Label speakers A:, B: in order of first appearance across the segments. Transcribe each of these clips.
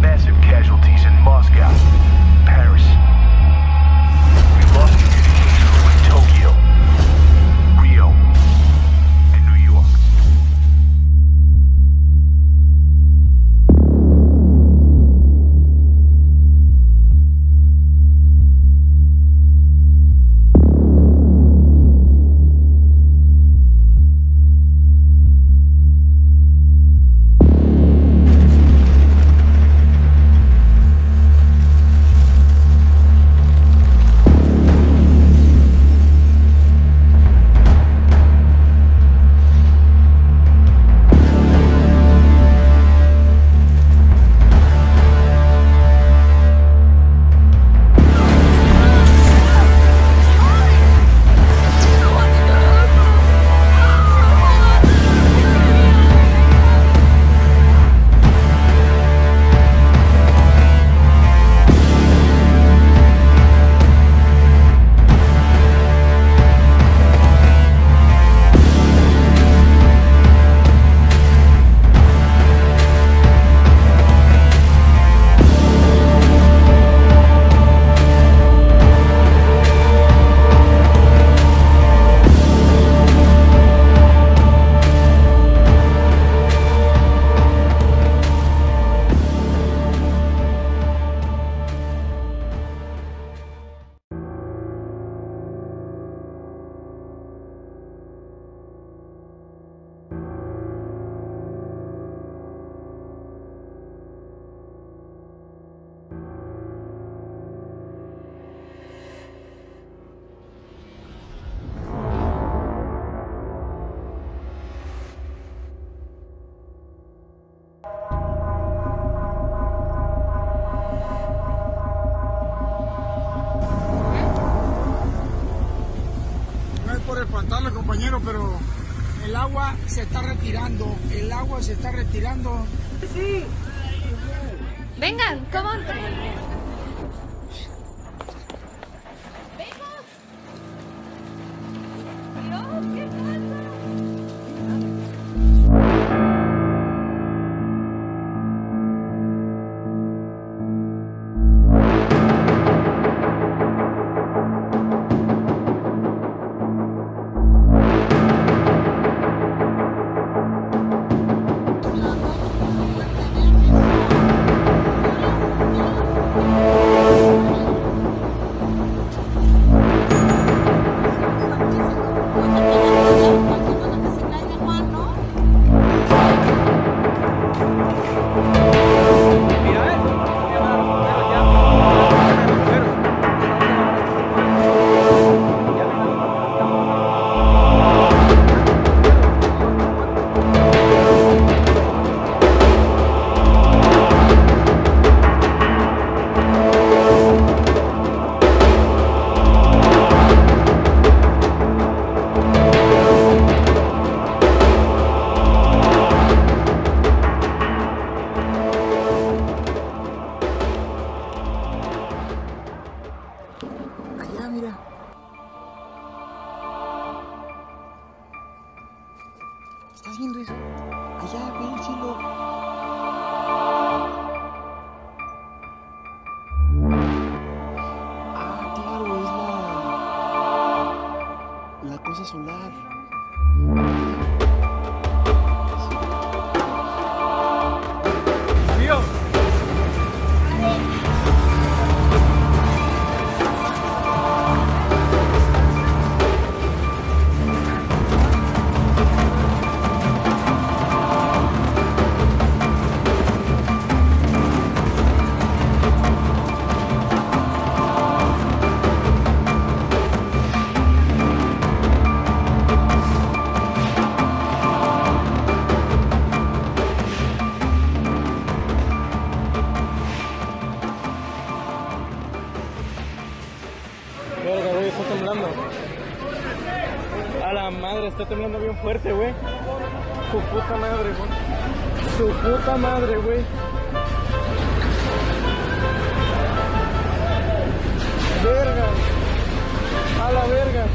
A: Massive casualties in Moscow, Paris. We lost communication with Tokyo, Rio, and New York.
B: Compañero, pero el agua se está retirando, Sí.
C: Vengan, come on.
B: ¿Estás viendo eso? Allá, ve el cielo. Ah, claro, es la cosa solar. ¡Tío!
D: Verga, güey, está temblando. A la madre, está temblando bien fuerte, güey. Su puta madre, güey. Su puta madre, güey. Verga. A la verga.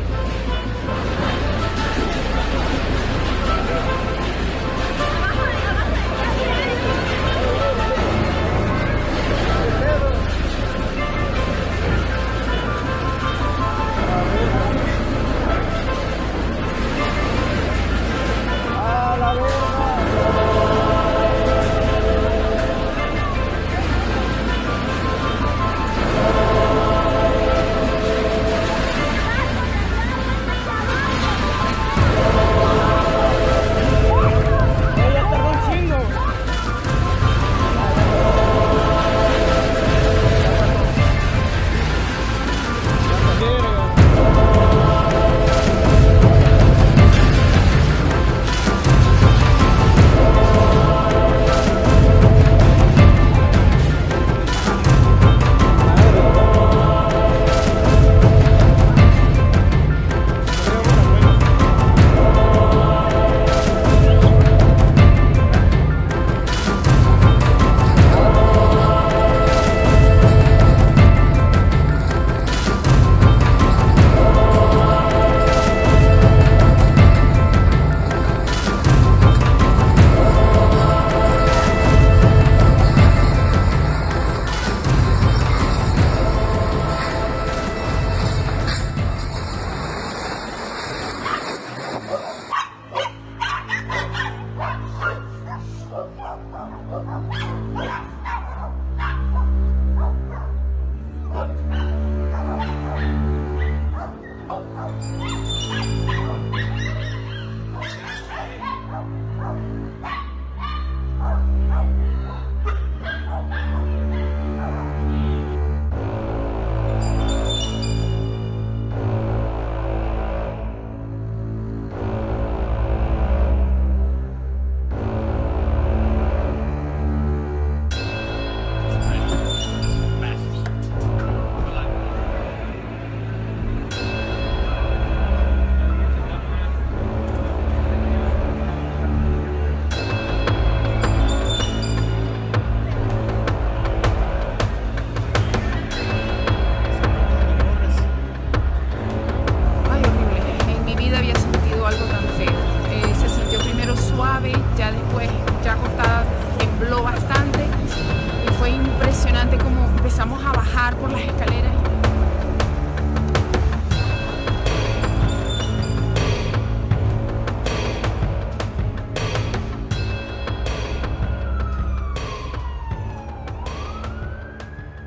B: empezamos a bajar por las escaleras.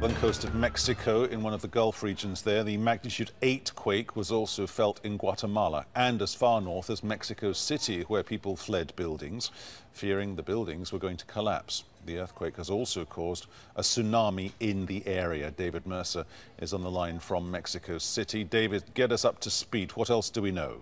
E: On the coast of Mexico, in one of the Gulf regions there, the magnitude 8 quake was also felt in Guatemala and as far north as Mexico City, where people fled buildings, fearing the buildings were going to collapse. The earthquake has also caused a tsunami in the area. David Mercer is on the line from Mexico City. David, get us up to speed. What else do we know?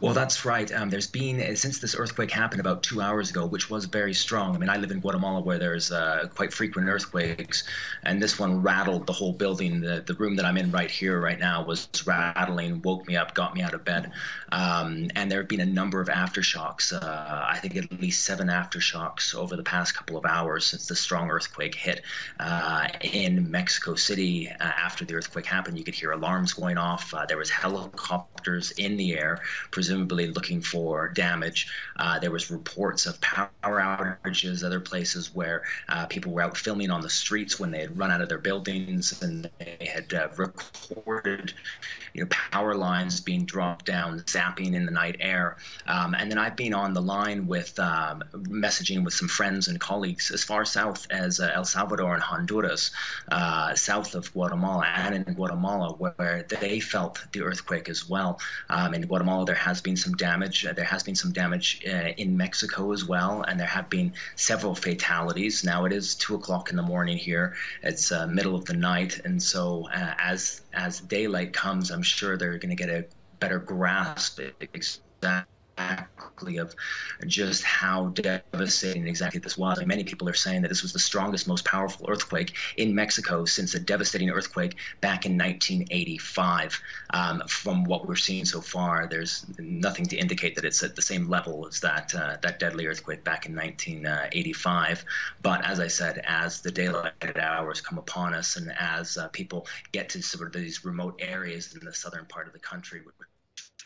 F: Well, that's right. There's been, since this earthquake happened about 2 hours ago, which was very strong. I mean, I live in Guatemala where there's quite frequent earthquakes, and this one rattled the whole building. The room that I'm in right here, right now, was rattling, woke me up, got me out of bed. And there have been a number of aftershocks, I think at least 7 aftershocks over the past couple of hours since the strong earthquake hit in Mexico City. After the earthquake happened, you could hear alarms going off. There was helicopters in the air, presumably looking for damage. There was reports of power outages, other places where people were out filming on the streets when they had run out of their buildings, and they had recorded, power lines being dropped down, zapping in the night air. And then I've been on the line with messaging with some friends and colleagues as far south as El Salvador and Honduras, south of Guatemala, and in Guatemala, where they felt the earthquake as well. In Guatemala, there has been some damage. There has been some damage in Mexico as well, and there have been several fatalities. Now it is 2 o'clock in the morning here. It's middle of the night, and so as daylight comes, I'm sure they're going to get a better grasp exactly of just how devastating exactly this was. And many people are saying that this was the strongest, most powerful earthquake in Mexico since a devastating earthquake back in 1985. From what we're seeing so far, there's nothing to indicate that it's at the same level as that deadly earthquake back in 1985. But as I said, as the daylight hours come upon us, and as people get to sort of these remote areas in the southern part of the country.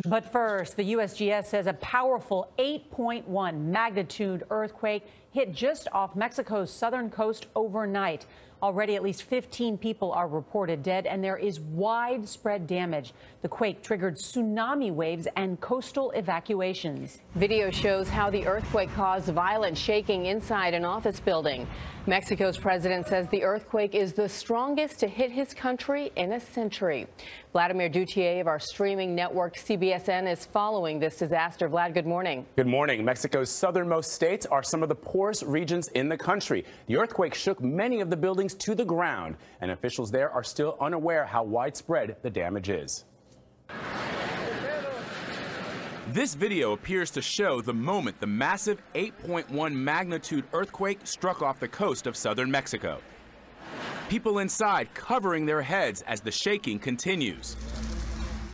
G: But first, the USGS says a powerful 8.1 magnitude earthquake hit just off Mexico's southern coast overnight. Already, at least 15 people are reported dead, and there is widespread damage. The quake triggered tsunami waves and coastal evacuations.
H: Video shows how the earthquake caused violent shaking inside an office building. Mexico's president says the earthquake is the strongest to hit his country in a century. Vladimir Duthier of our streaming network CBSN is following this disaster. Vlad, good morning.
I: Good morning. Mexico's southernmost states are some of the poorest regions in the country. The earthquake shook many of the buildings to the ground, and officials there are still unaware how widespread the damage is. This video appears to show the moment the massive 8.1 magnitude earthquake struck off the coast of southern Mexico. People inside covering their heads as the shaking continues.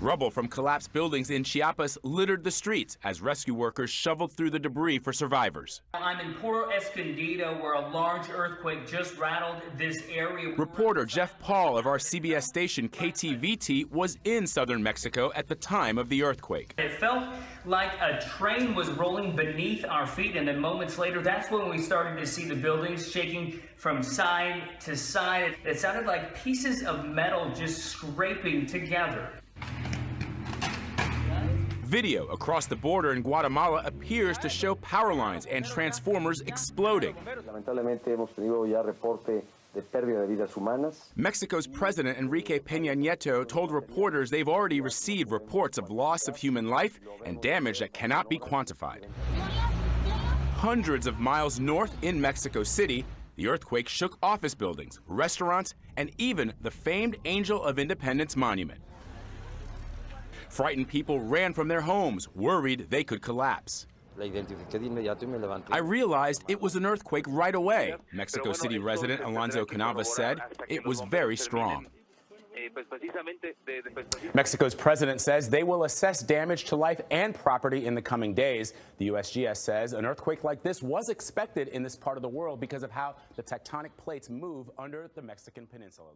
I: Rubble from collapsed buildings in Chiapas littered the streets as rescue workers shoveled through the debris for survivors.
J: I'm in Puerto Escondido, where a large earthquake just rattled this area.
I: Reporter Jeff Paul of our CBS station KTVT was in southern Mexico at the time of the earthquake.
J: It felt like a train was rolling beneath our feet, and then moments later, that's when we started to see the buildings shaking from side to side. It sounded like pieces of metal just scraping together.
I: Video across the border in Guatemala appears to show power lines and transformers exploding. Mexico's President Enrique Peña Nieto told reporters they've already received reports of loss of human life and damage that cannot be quantified. Hundreds of miles north in Mexico City, the earthquake shook office buildings, restaurants, and even the famed Angel of Independence monument. Frightened people ran from their homes, worried they could collapse. I realized it was an earthquake right away, Mexico City resident Alonso Canavas said. It was very strong. Mexico's president says they will assess damage to life and property in the coming days. The USGS says an earthquake like this was expected in this part of the world because of how the tectonic plates move under the Mexican peninsula.